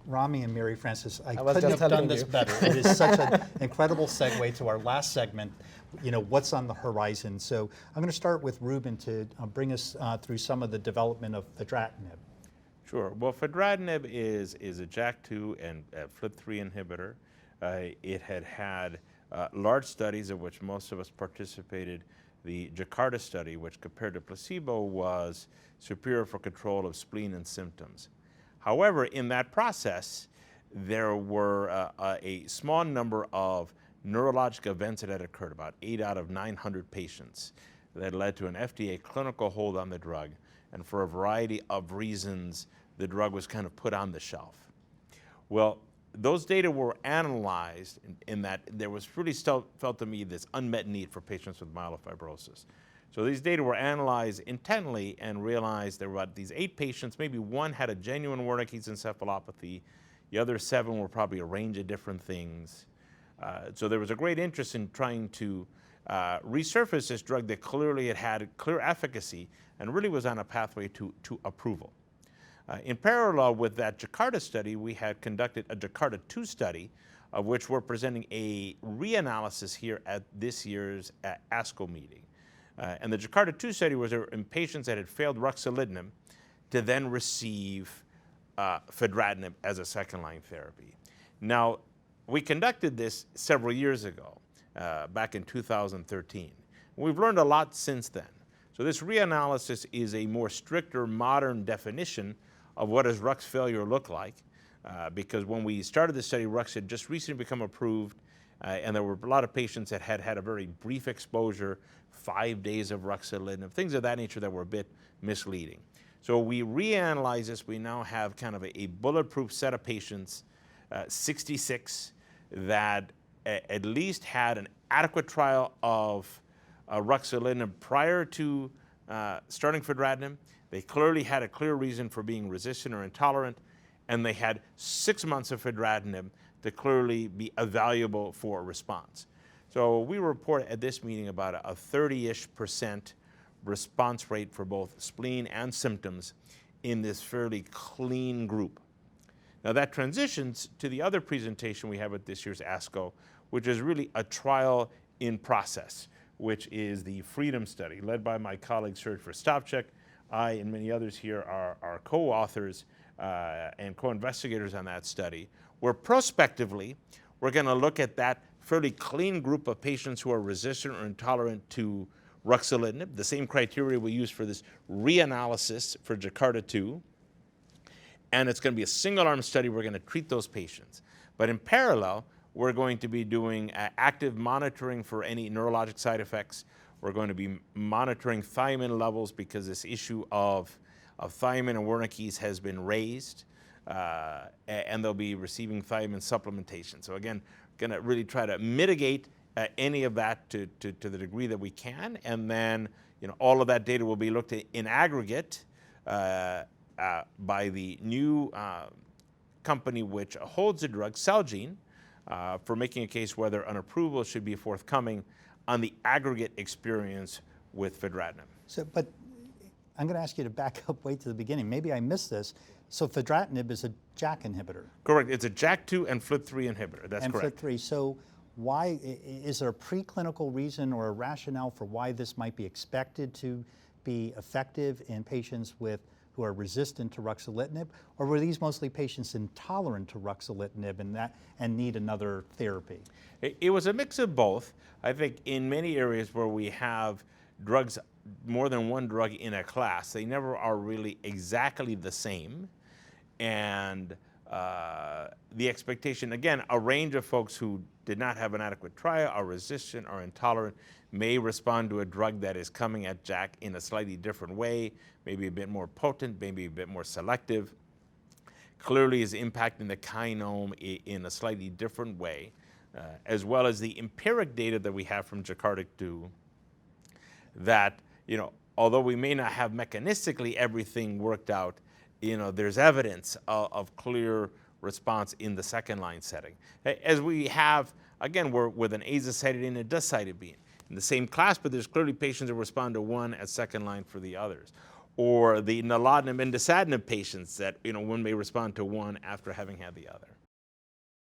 Rami and Mary Frances, I was couldn't just have done telling this you. better. It is such an incredible segue to our last segment, what's on the horizon. So I'm going to start with Ruben to bring us through some of the development of Fedratinib. Sure. Well, Fedratinib is a JAK2 and FLT3 inhibitor. It had large studies of which most of us participated. The JAKARTA study, which compared to placebo, was superior for control of spleen and symptoms. However, in that process, there were a small number of neurologic events that had occurred, about 8 out of 900 patients, that led to an FDA clinical hold on the drug. And for a variety of reasons, the drug was kind of put on the shelf. Well, those data were analyzed in that there was really still felt to me this unmet need for patients with myelofibrosis. So these data were analyzed intently and realized there were about these 8 patients, maybe one had a genuine Wernicke's encephalopathy, the other 7 were probably a range of different things. So there was a great interest in trying to resurface this drug that clearly had clear efficacy and really was on a pathway to approval. In parallel with that JAKARTA study, we had conducted a JAKARTA2 study, of which we're presenting a reanalysis here at this year's ASCO meeting. And the JAKARTA2 study was in patients that had failed ruxolitinib to then receive Fedratinib as a second-line therapy. Now, we conducted this several years ago, back in 2013. We've learned a lot since then. So this reanalysis is a more stricter, modern definition of what does Rux failure look like, because when we started the study, Rux had just recently become approved, and there were a lot of patients that had had a very brief exposure, 5 days of ruxolitinib, things of that nature that were a bit misleading. So we reanalyze this. We now have kind of a bulletproof set of patients, 66, that at least had an adequate trial of ruxolitinib prior to starting Fedratinib. They clearly had a clear reason for being resistant or intolerant, and they had 6 months of Fedratinib to clearly be evaluable for a response. So we report at this meeting about a 30-ish% response rate for both spleen and symptoms in this fairly clean group. Now that transitions to the other presentation we have at this year's ASCO, which is really a trial in process, which is the FREEDOM study, led by my colleague Serge Verstopchik. I and many others here are co-authors and co-investigators on that study, where prospectively we're going to look at that fairly clean group of patients who are resistant or intolerant to ruxolitinib, the same criteria we use for this reanalysis for JAKARTA2. And it's going to be a single-arm study. We're going to treat those patients. But in parallel, we're going to be doing active monitoring for any neurologic side effects. We're going to be monitoring thiamine levels because this issue of thiamine and Wernicke's has been raised, and they'll be receiving thiamine supplementation. So again, going to really try to mitigate any of that to the degree that we can, and then all of that data will be looked at in aggregate by the new company which holds the drug, Celgene, for making a case whether an approval should be forthcoming on the aggregate experience with Fedratinib. So, but I'm going to ask you to back up way to the beginning. Maybe I missed this. So Fedratinib is a JAK inhibitor. Correct. It's a JAK2 and FLT3 inhibitor. That's correct. And FLT3. So why is there a preclinical reason or a rationale for why this might be expected to be effective in patients who are resistant to ruxolitinib, or were these mostly patients intolerant to ruxolitinib and need another therapy? It was a mix of both. I think in many areas where we have drugs, more than one drug in a class, they never are really exactly the same. And the expectation, again, a range of folks who did not have an adequate trial, are resistant or intolerant, may respond to a drug that is coming at JAK in a slightly different way, maybe a bit more potent, maybe a bit more selective, clearly is impacting the kinome in a slightly different way, as well as the empiric data that we have from JAKARTA2 that, although we may not have mechanistically everything worked out, there's evidence of clear response in the second-line setting. As we have, again, we're with an azacitidine and a decitabine in the same class, but there's clearly patients that respond to one as second line for the others. or the nilotinib and dasatinib patients that one may respond to one after having had the other.